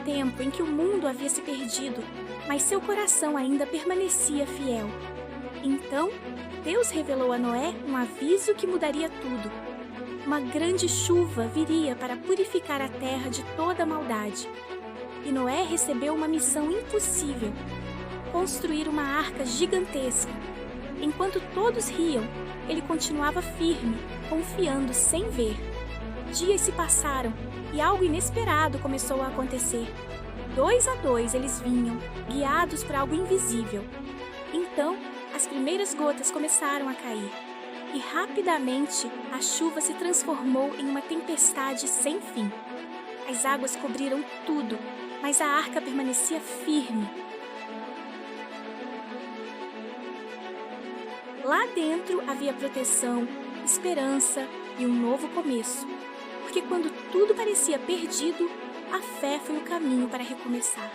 tempo em que o mundo havia se perdido, mas seu coração ainda permanecia fiel. Então, Deus revelou a Noé um aviso que mudaria tudo. Uma grande chuva viria para purificar a terra de toda a maldade. E Noé recebeu uma missão impossível: construir uma arca gigantesca. Enquanto todos riam, ele continuava firme, confiando sem ver. Dias se passaram e algo inesperado começou a acontecer. 2 a 2 eles vinham, guiados por algo invisível. Então, as primeiras gotas começaram a cair. E rapidamente a chuva se transformou em uma tempestade sem fim. As águas cobriram tudo, mas a arca permanecia firme. Lá dentro havia proteção, esperança e um novo começo. Porque quando tudo parecia perdido, a fé foi o caminho para recomeçar.